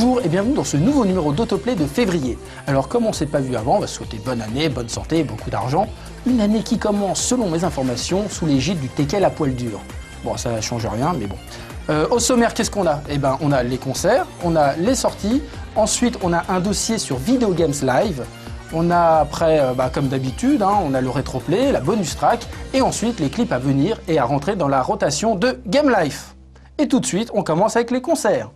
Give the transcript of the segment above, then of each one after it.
Bonjour et bienvenue dans ce nouveau numéro d'Autoplay de février. Alors comme on ne s'est pas vu avant, on va souhaiter bonne année, bonne santé, beaucoup d'argent. Une année qui commence, selon mes informations, sous l'égide du teckel à poil dur. Bon, ça ne change rien, mais bon. Au sommaire, qu'est-ce qu'on a? Eh ben, on a les concerts, on a les sorties, ensuite on a un dossier sur Video Games Live, on a après, comme d'habitude, on a le rétroplay, la bonus track, et ensuite les clips à venir et à rentrer dans la rotation de Game Life. Et tout de suite, on commence avec les concerts.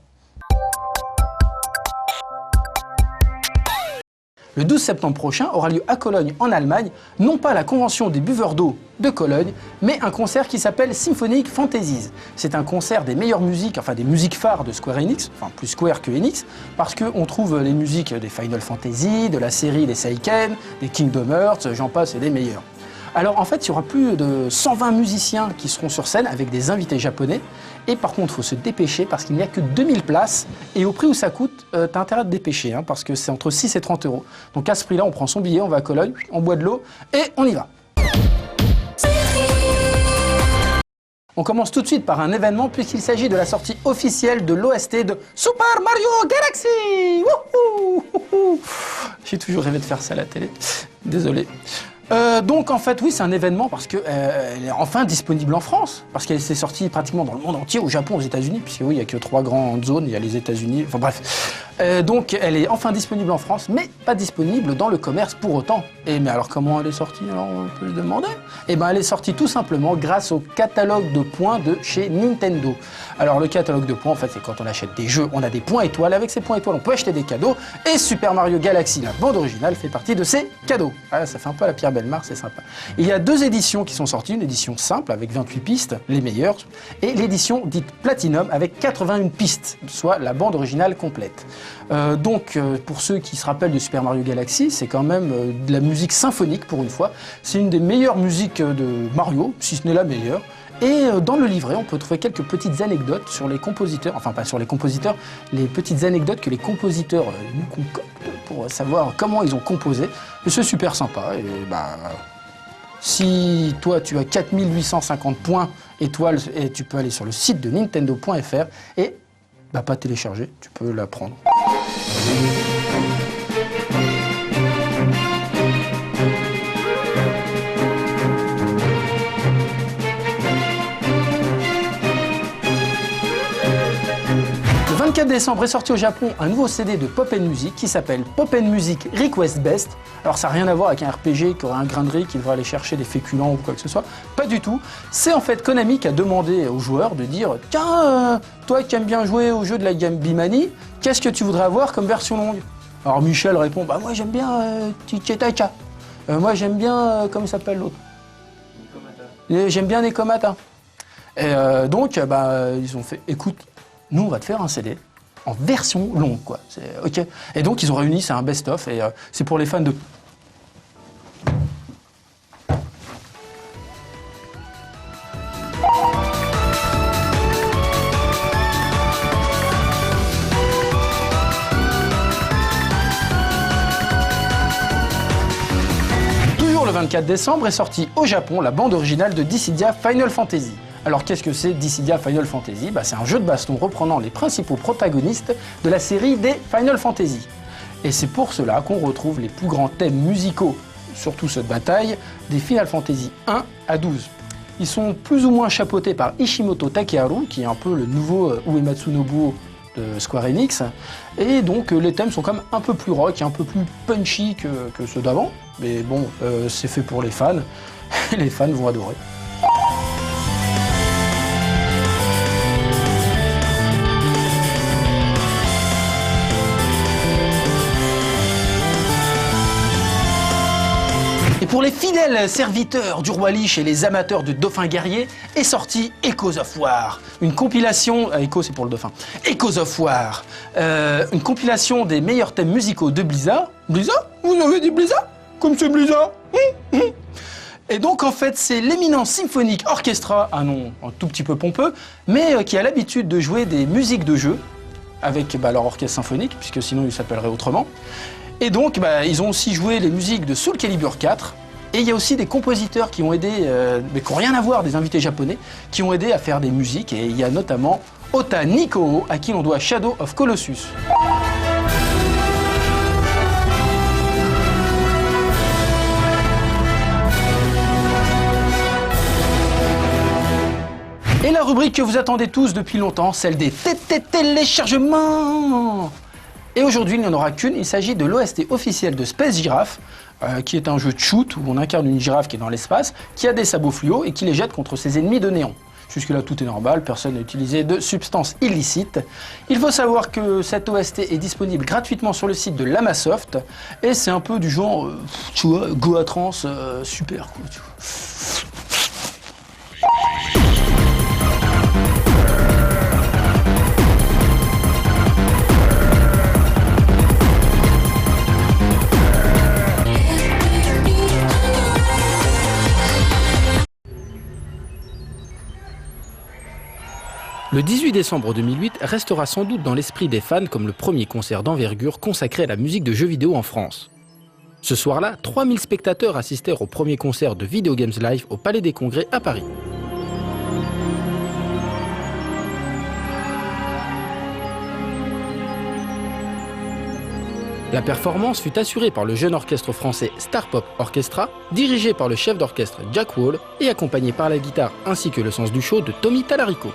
Le 12 septembre prochain aura lieu à Cologne, en Allemagne, non pas la convention des buveurs d'eau de Cologne, mais un concert qui s'appelle Symphonic Fantasies. C'est un concert des meilleures musiques, enfin des musiques phares de Square Enix, enfin plus Square que Enix, parce qu'on trouve les musiques des Final Fantasy, de la série des Seiken, des Kingdom Hearts, j'en passe, et des meilleurs. Alors en fait, il y aura plus de 120 musiciens qui seront sur scène avec des invités japonais. Et par contre, il faut se dépêcher parce qu'il n'y a que 2000 places. Et au prix où ça coûte, t'as intérêt à te dépêcher, parce que c'est entre 6 et 30 euros. Donc à ce prix-là, on prend son billet, on va à Cologne, on boit de l'eau et on y va. On commence tout de suite par un événement puisqu'il s'agit de la sortie officielle de l'OST de Super Mario Galaxy. Wouhou. J'ai toujours rêvé de faire ça à la télé. Désolé. Donc en fait oui, c'est un événement parce qu'elle est enfin disponible en France, parce qu'elle s'est sortie pratiquement dans le monde entier, au Japon, aux États-Unis, puisque oui, il n'y a que 3 grandes zones, il y a les États-Unis, enfin bref. Donc elle est enfin disponible en France, mais pas disponible dans le commerce pour autant. Et mais alors comment elle est sortie, alors on peut se demander? Eh ben elle est sortie tout simplement grâce au catalogue de points de chez Nintendo. Alors le catalogue de points, en fait, c'est quand on achète des jeux, on a des points étoiles, avec ces points étoiles on peut acheter des cadeaux, et Super Mario Galaxy, la bande originale, fait partie de ces cadeaux. Ah, ça fait un peu la Pierre Bellemare, c'est sympa. Il y a 2 éditions qui sont sorties, une édition simple avec 28 pistes, les meilleures, et l'édition dite Platinum avec 81 pistes, soit la bande originale complète. Pour ceux qui se rappellent de Super Mario Galaxy, c'est quand même de la musique symphonique pour une fois. C'est une des meilleures musiques de Mario, si ce n'est la meilleure. Et dans le livret, on peut trouver quelques petites anecdotes sur les compositeurs, enfin pas sur les compositeurs, les petites anecdotes que les compositeurs nous concoctent pour savoir comment ils ont composé. Et c'est super sympa. Et si toi tu as 4850 points étoiles, et tu peux aller sur le site de nintendo.fr et pas télécharger, tu peux la prendre. Le 24 décembre est sorti au Japon un nouveau CD de Pop & Music qui s'appelle Pop & Music Request Best. Alors ça n'a rien à voir avec un RPG qui aurait un grain de riz qui devrait aller chercher des féculents ou quoi que ce soit. Pas du tout. C'est en fait Konami qui a demandé aux joueurs de dire « Tiens, toi qui aimes bien jouer au jeu de la Game Bimani, qu'est-ce que tu voudrais avoir comme version longue ?» Alors Michel répond « Bah moi j'aime bien Tichetacha. Moi j'aime bien, comment il s'appelle l'autre? J'aime bien Nekomata. » Et ils ont fait « Écoute, nous, on va te faire un CD en version longue, quoi. Ok. Et donc, ils ont réuni, c'est un best-of, et c'est pour les fans de... Toujours le 24 décembre est sortie au Japon la bande originale de Dissidia Final Fantasy. Alors qu'est-ce que c'est Dissidia Final Fantasy? C'est un jeu de baston reprenant les principaux protagonistes de la série des Final Fantasy. Et c'est pour cela qu'on retrouve les plus grands thèmes musicaux, surtout ceux de bataille, des Final Fantasy 1 à 12. Ils sont plus ou moins chapeautés par Ishimoto Takeharu, qui est un peu le nouveau Uematsu Nobuo de Square Enix. Et donc les thèmes sont quand même un peu plus rock, un peu plus punchy que ceux d'avant. Mais bon, c'est fait pour les fans, et les fans vont adorer. Et pour les fidèles serviteurs du roi Lich et les amateurs de dauphins guerriers, est sorti Echoes of War, une compilation, Echo c'est pour le dauphin, Echoes of War, une compilation des meilleurs thèmes musicaux de Blizzard. Blizzard? Vous avez dit Blizzard? Comme c'est Blizzard? Et donc en fait c'est l'éminent Symphonic Orchestra, un nom un tout petit peu pompeux, mais qui a l'habitude de jouer des musiques de jeu avec leur orchestre symphonique, puisque sinon il s'appellerait autrement. Et donc, ils ont aussi joué les musiques de Soul Calibur 4. Et il y a aussi des compositeurs qui ont aidé, mais qui n'ont rien à voir, des invités japonais, qui ont aidé à faire des musiques. Et il y a notamment Ota Nikoo, à qui l'on doit Shadow of Colossus. rubrique que vous attendez tous depuis longtemps, celle des téléchargements. Et aujourd'hui, il n'y en aura qu'une, il s'agit de l'OST officiel de Space Giraffe, qui est un jeu de shoot où on incarne une girafe qui est dans l'espace, qui a des sabots fluo et qui les jette contre ses ennemis de néon. Jusque-là, tout est normal, personne n'a utilisé de substances illicites. Il faut savoir que cette OST est disponible gratuitement sur le site de Lamasoft, et c'est un peu du genre, tu vois, Goa Trance, super quoi, tu vois. Le 18 décembre 2008 restera sans doute dans l'esprit des fans comme le premier concert d'envergure consacré à la musique de jeux vidéo en France. Ce soir-là, 3000 spectateurs assistèrent au premier concert de Video Games Live au Palais des Congrès à Paris. La performance fut assurée par le jeune orchestre français Star Pop Orchestra, dirigé par le chef d'orchestre Jack Wall et accompagné par la guitare ainsi que le sens du show de Tommy Tallarico.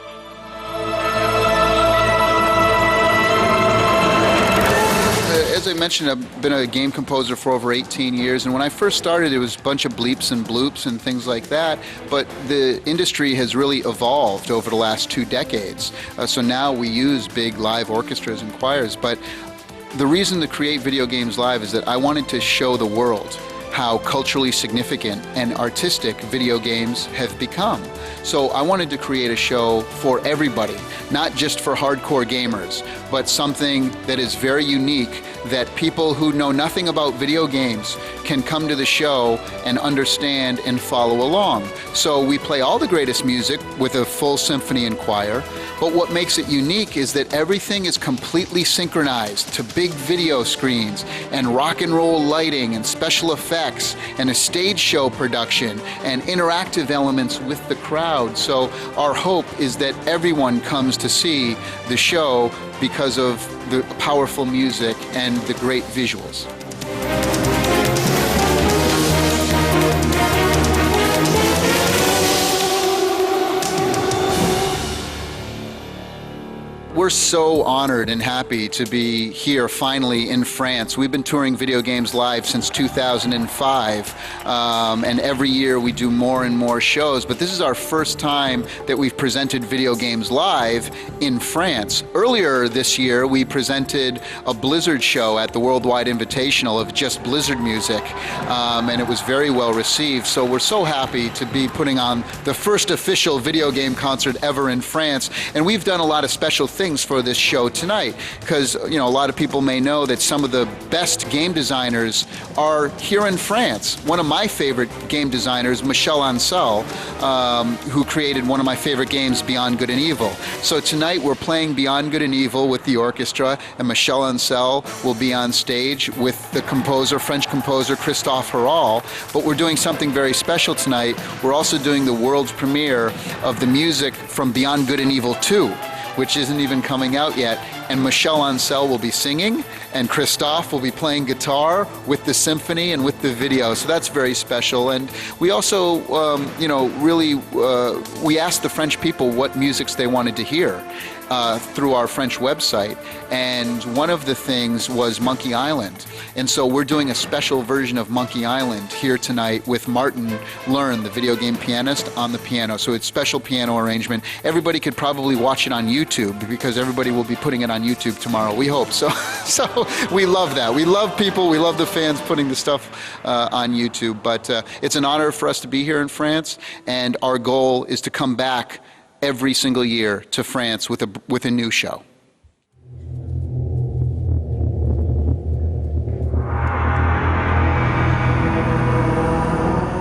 As I mentioned, I've been a game composer for over 18 years, and when I first started, it was a bunch of bleeps and bloops and things like that, but the industry has really evolved over the last 2 decades. So now we use big live orchestras and choirs, but the reason to create Video Games Live is that I wanted to show the world how culturally significant and artistic video games have become. So I wanted to create a show for everybody, not just for hardcore gamers, but something that is very unique that people who know nothing about video games can come to the show and understand and follow along. So we play all the greatest music with a full symphony and choir, but what makes it unique is that everything is completely synchronized to big video screens and rock and roll lighting and special effects and a stage show production and interactive elements with the crowd. So our hope is that everyone comes to see the show because of the powerful music and the great visuals. We're so honored and happy to be here finally in France. We've been touring Video Games Live since 2005, and every year we do more and more shows, but this is our first time that we've presented Video Games Live in France. Earlier this year, we presented a Blizzard show at the Worldwide Invitational of just Blizzard music, and it was very well received, so we're so happy to be putting on the first official video game concert ever in France, and we've done a lot of special things for this show tonight, because a lot of people may know that some of the best game designers are here in France. One of my favorite game designers, Michel Ancel, who created one of my favorite games, Beyond Good and Evil. So tonight we're playing Beyond Good and Evil with the orchestra, and Michel Ancel will be on stage with the French composer Christophe Herral. But we're doing something very special tonight. We're also doing the world's premiere of the music from Beyond Good and Evil 2, which isn't even coming out yet, and Michel Ancel will be singing, and Christophe will be playing guitar with the symphony and with the video, so that's very special. And we also, we asked the French people what musics they wanted to hear through our French website, and one of the things was Monkey Island, and so we're doing a special version of Monkey Island here tonight with Martin Learn, the video game pianist, on the piano. So it's special piano arrangement. Everybody could probably watch it on YouTube, because everybody will be putting it on YouTube tomorrow, we hope. So we love that. We love people, we love the fans putting the stuff on YouTube, but it's an honor for us to be here in France, and our goal is to come back every single year to France with a new show.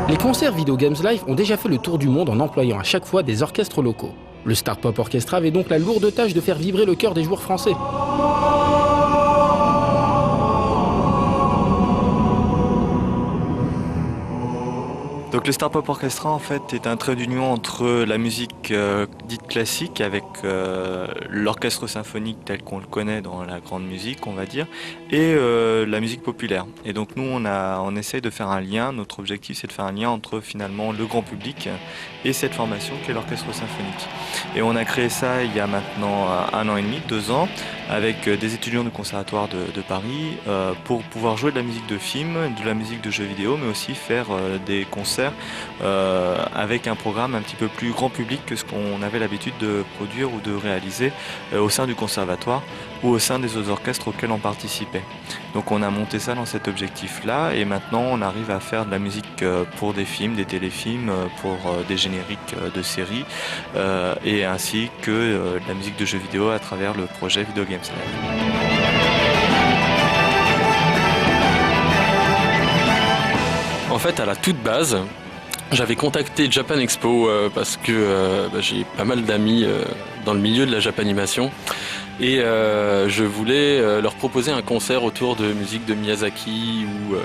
Les concerts Video Games Live ont déjà fait le tour du monde en employant à chaque fois des orchestres locaux. Le Star Pop Orchestra avait donc la lourde tâche de faire vibrer le cœur des joueurs français. The Donc le Star Pop Orchestra en fait est un trait d'union entre la musique dite classique avec l'orchestre symphonique tel qu'on le connaît dans la grande musique on va dire et la musique populaire. Et donc nous on essaye de faire un lien, notre objectif c'est de faire un lien entre finalement le grand public et cette formation qu'est l'orchestre symphonique. Et on a créé ça il y a maintenant 1 an et demi, 2 ans avec des étudiants du conservatoire de Paris pour pouvoir jouer de la musique de film, de la musique de jeux vidéo mais aussi faire des concerts avec un programme un petit peu plus grand public que ce qu'on avait l'habitude de produire ou de réaliser au sein du conservatoire ou au sein des autres orchestres auxquels on participait. Donc on a monté ça dans cet objectif-là et maintenant on arrive à faire de la musique pour des films, des téléfilms, pour des génériques de séries et ainsi que de la musique de jeux vidéo à travers le projet Video Games Live. En fait, à la toute base, j'avais contacté Japan Expo parce que j'ai pas mal d'amis dans le milieu de la Japanimation et je voulais leur proposer un concert autour de musique de Miyazaki ou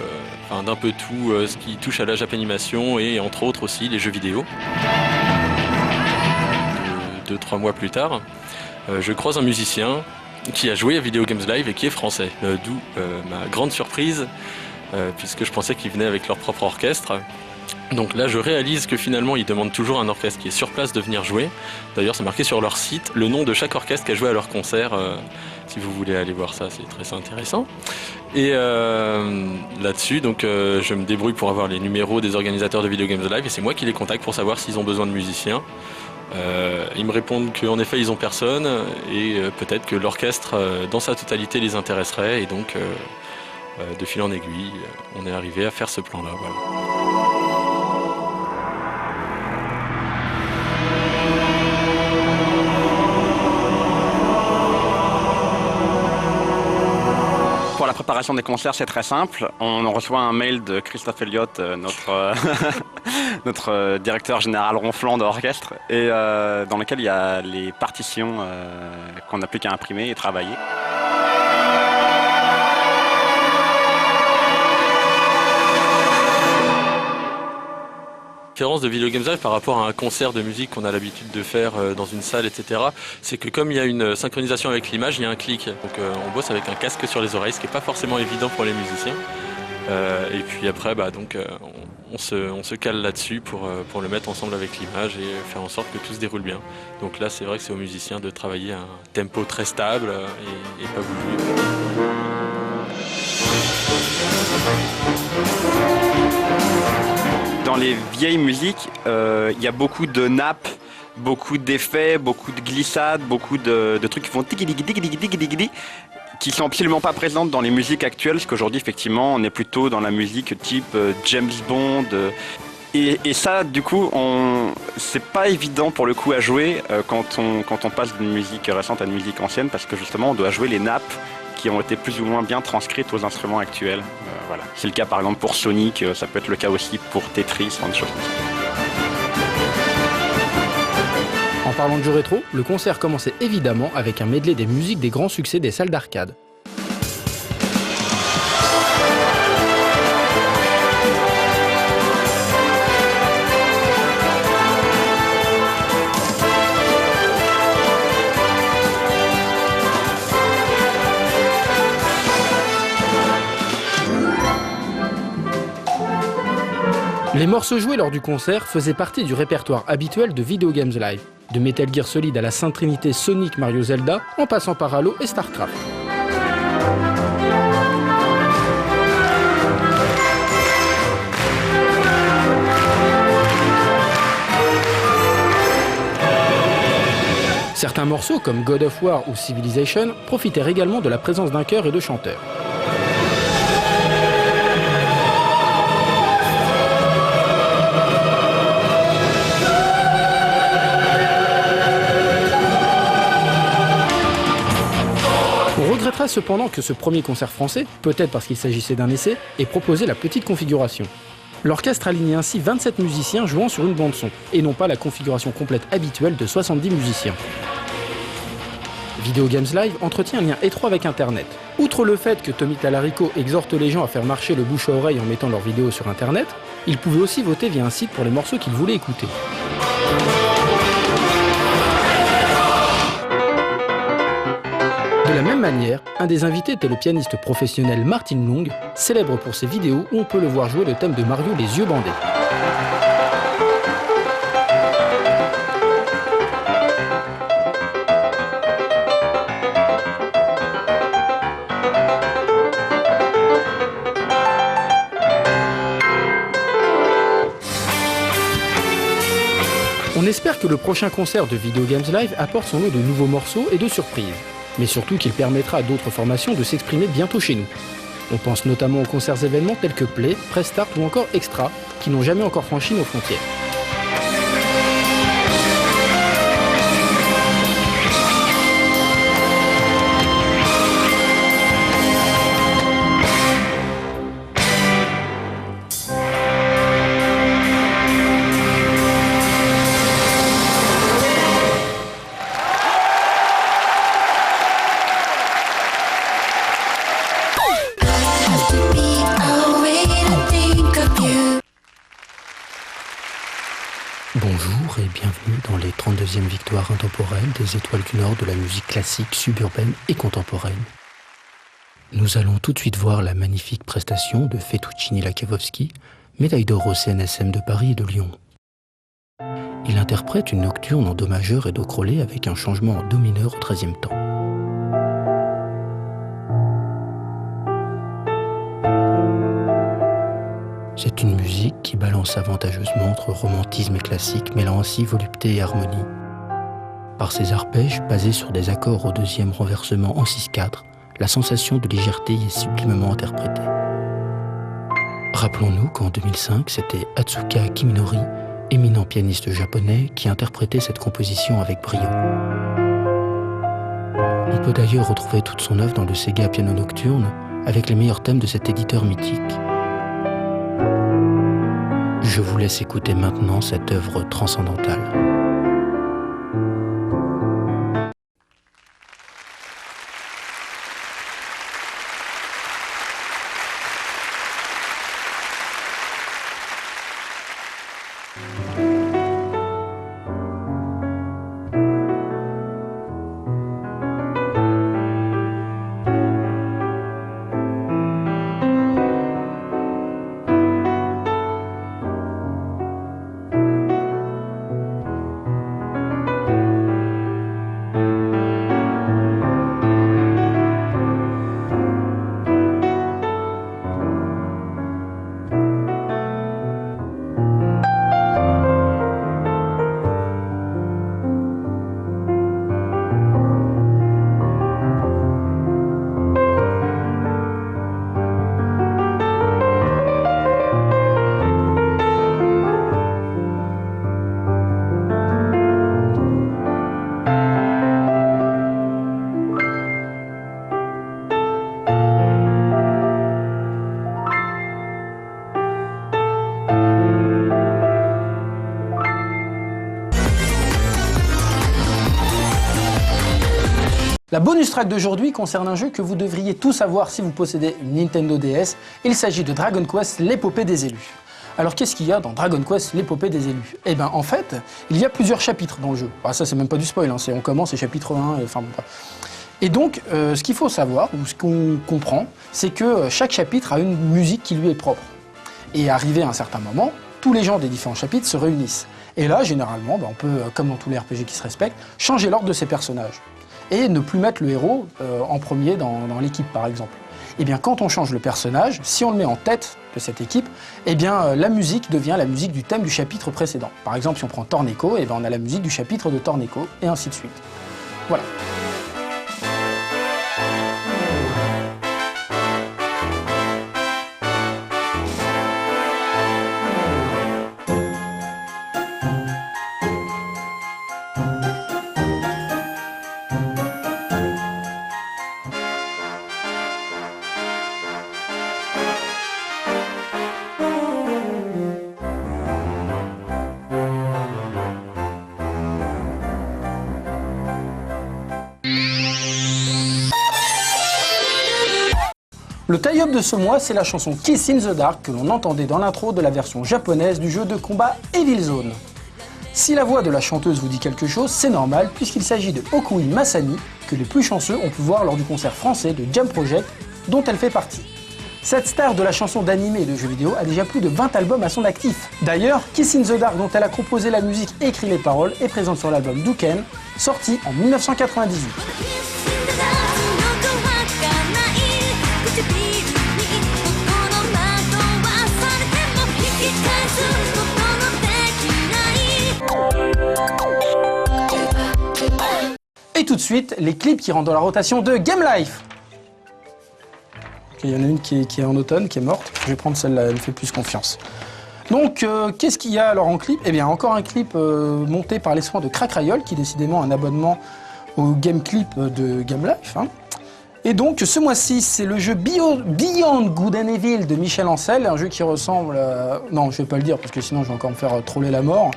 d'un peu tout ce qui touche à la Japanimation et entre autres aussi les jeux vidéo. 2-3 mois plus tard, je croise un musicien qui a joué à Video Games Live et qui est français, d'où ma grande surprise. Puisque je pensais qu'ils venaient avec leur propre orchestre. Donc là, je réalise que finalement, ils demandent toujours un orchestre qui est sur place de venir jouer. D'ailleurs, c'est marqué sur leur site le nom de chaque orchestre qui a joué à leur concert. Si vous voulez aller voir ça, c'est très intéressant. Et là-dessus, donc, je me débrouille pour avoir les numéros des organisateurs de Video Games Live et c'est moi qui les contacte pour savoir s'ils ont besoin de musiciens. Ils me répondent qu'en effet, ils ont personne et peut-être que l'orchestre, dans sa totalité, les intéresserait. Et donc, de fil en aiguille, on est arrivé à faire ce plan-là. Voilà. Pour la préparation des concerts, c'est très simple. On reçoit un mail de Christophe Elliott, notre directeur général ronflant d'orchestre, et dans lequel il y a les partitions qu'on n'a plus qu'à imprimer et travailler. La différence de Video Games Live par rapport à un concert de musique qu'on a l'habitude de faire dans une salle, etc., c'est que comme il y a une synchronisation avec l'image, il y a un clic. Donc on bosse avec un casque sur les oreilles, ce qui n'est pas forcément évident pour les musiciens. Et puis après, on se cale là-dessus pour le mettre ensemble avec l'image et faire en sorte que tout se déroule bien. Donc là, c'est vrai que c'est aux musiciens de travailler à un tempo très stable et pas bouger. Dans les vieilles musiques, il y a beaucoup de nappes, beaucoup d'effets, beaucoup de glissades, beaucoup de trucs qui font tigidi qui sont absolument pas présentes dans les musiques actuelles, parce qu'aujourd'hui, effectivement, on est plutôt dans la musique type James Bond. Et ça, du coup, c'est pas évident pour le coup à jouer quand on passe d'une musique récente à une musique ancienne, parce que justement, on doit jouer les nappes qui ont été plus ou moins bien transcrites aux instruments actuels. Voilà. C'est le cas par exemple pour Sonic, ça peut être le cas aussi pour Tetris, des choses comme ça. En parlant de jeux rétro, le concert commençait évidemment avec un medley des musiques des grands succès des salles d'arcade. Les morceaux joués lors du concert faisaient partie du répertoire habituel de Video Games Live, de Metal Gear Solid à la Sainte Trinité Sonic, Mario, Zelda, en passant par Halo et StarCraft. Certains morceaux, comme God of War ou Civilization, profitèrent également de la présence d'un chœur et de chanteurs. On regrettera cependant que ce premier concert français, peut-être parce qu'il s'agissait d'un essai, ait proposé la petite configuration. L'orchestre alignait ainsi 27 musiciens jouant sur une bande-son, et non pas la configuration complète habituelle de 70 musiciens. Video Games Live entretient un lien étroit avec Internet. Outre le fait que Tommy Tallarico exhorte les gens à faire marcher le bouche à oreille en mettant leurs vidéos sur Internet, ils pouvaient aussi voter via un site pour les morceaux qu'ils voulaient écouter. De la même manière, un des invités était le pianiste professionnel Martin Long, célèbre pour ses vidéos où on peut le voir jouer le thème de Mario les yeux bandés. On espère que le prochain concert de Video Games Live apporte son lot de nouveaux morceaux et de surprises, mais surtout qu'il permettra à d'autres formations de s'exprimer bientôt chez nous. On pense notamment aux concerts événements tels que Play, Press Start ou encore Extra, qui n'ont jamais encore franchi nos frontières. Bonjour et bienvenue dans les 32e victoires intemporelles des Étoiles du Nord de la musique classique, suburbaine et contemporaine. Nous allons tout de suite voir la magnifique prestation de Fettuccini-Lakavovsky, médaille d'or au CNSM de Paris et de Lyon. Il interprète une nocturne en do majeur et do crôlé avec un changement en do mineur au 13e temps. C'est une musique qui balance avantageusement entre romantisme et classique, mêlant ainsi volupté et harmonie. Par ses arpèges basés sur des accords au deuxième renversement en 6/4, la sensation de légèreté y est sublimement interprétée. Rappelons-nous qu'en 2005, c'était Atsuka Kiminori, éminent pianiste japonais, qui interprétait cette composition avec brio. On peut d'ailleurs retrouver toute son œuvre dans le Sega Piano Nocturne, avec les meilleurs thèmes de cet éditeur mythique. Je vous laisse écouter maintenant cette œuvre transcendantale. La bonus track d'aujourd'hui concerne un jeu que vous devriez tous savoir si vous possédez une Nintendo DS. Il s'agit de Dragon Quest, l'épopée des élus. Alors qu'est-ce qu'il y a dans Dragon Quest, l'épopée des élus? Eh bien en fait, il y a plusieurs chapitres dans le jeu. Ah, ça c'est même pas du spoil, hein. On commence, c'est chapitre 1, et donc ce qu'il faut savoir, ou ce qu'on comprend, c'est que chaque chapitre a une musique qui lui est propre. Et arrivé à un certain moment, tous les gens des différents chapitres se réunissent. Et là, généralement, on peut, comme dans tous les RPG qui se respectent, changer l'ordre de ses personnages. Et ne plus mettre le héros en premier dans l'équipe, par exemple. Et bien, quand on change le personnage, si on le met en tête de cette équipe, eh bien, la musique devient la musique du thème du chapitre précédent. Par exemple, si on prend Torneco, eh bien, on a la musique du chapitre de Torneco, et ainsi de suite. Voilà. Le tie-up de ce mois, c'est la chanson Kiss in the Dark que l'on entendait dans l'intro de la version japonaise du jeu de combat Evil Zone. Si la voix de la chanteuse vous dit quelque chose, c'est normal puisqu'il s'agit de Okui Masami, que les plus chanceux ont pu voir lors du concert français de Jam Project, dont elle fait partie. Cette star de la chanson d'animé et de jeux vidéo a déjà plus de 20 albums à son actif. D'ailleurs, Kiss in the Dark, dont elle a composé la musique et écrit les paroles, est présente sur l'album Duken, sorti en 1998. Et tout de suite, les clips qui rentrent dans la rotation de Game Life. Il y en a une qui est en automne, qui est morte. Je vais prendre celle-là, elle me fait plus confiance. Donc, qu'est-ce qu'il y a alors en clip? Eh bien, encore un clip monté par les soins de Crackrayol, qui est décidément un abonnement au Game Clip de Game Life. Hein. Et donc, ce mois-ci, c'est le jeu Beyond Good and Evil de Michel Ancel, un jeu qui ressemble à... Non, je vais pas le dire, parce que sinon, je vais encore me faire troller la mort.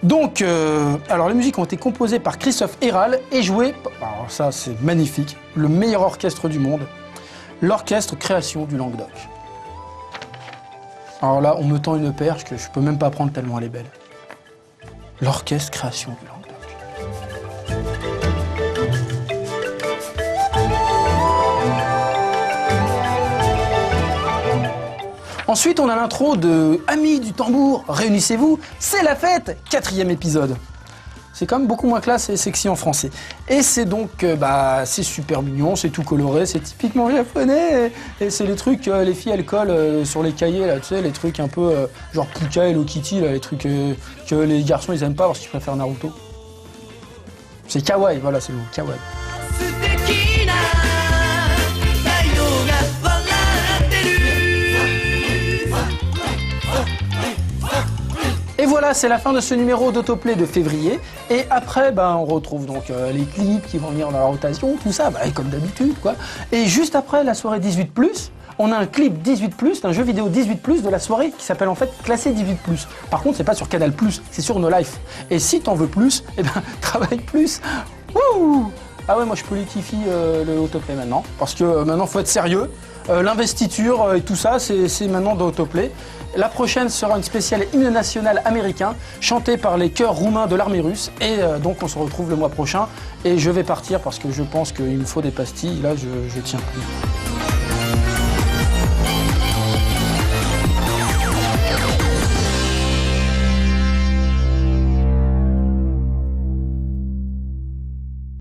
Donc, alors les musiques ont été composées par Christophe Héral et jouées, alors ça c'est magnifique, le meilleur orchestre du monde, l'orchestre Création du Languedoc. Alors là, on me tend une perche que je peux même pas prendre tellement elle est belle. L'orchestre Création du Languedoc. Ensuite, on a l'intro de Amis du tambour, réunissez-vous, c'est la fête, 4e épisode. C'est quand même beaucoup moins classe et sexy en français. Et c'est donc, c'est super mignon, c'est tout coloré, c'est typiquement japonais. Et c'est les trucs, les filles elles collent sur les cahiers, là, tu sais, les trucs un peu genre Puka, Hello Kitty, là, les trucs que les garçons ils aiment pas parce qu'ils préfèrent Naruto. C'est kawaii, voilà, c'est le mot, kawaii. Et voilà, c'est la fin de ce numéro d'Autoplay de février. Et après, on retrouve donc les clips qui vont venir dans la rotation, tout ça, comme d'habitude, quoi. Et juste après la soirée 18+, on a un clip 18+, un jeu vidéo 18+, de la soirée qui s'appelle en fait Classé 18+. Par contre, c'est pas sur Canal+, c'est sur No Life. Et si t'en veux plus, travaille plus. Wouh! Ah ouais, moi je politifie le Autoplay maintenant, parce que maintenant faut être sérieux. L'investiture et tout ça, c'est maintenant dans Autoplay. La prochaine sera une spéciale hymne national américain, chantée par les chœurs roumains de l'armée russe. Et donc on se retrouve le mois prochain. Et je vais partir parce que je pense qu'il me faut des pastilles. Là, je tiens plus.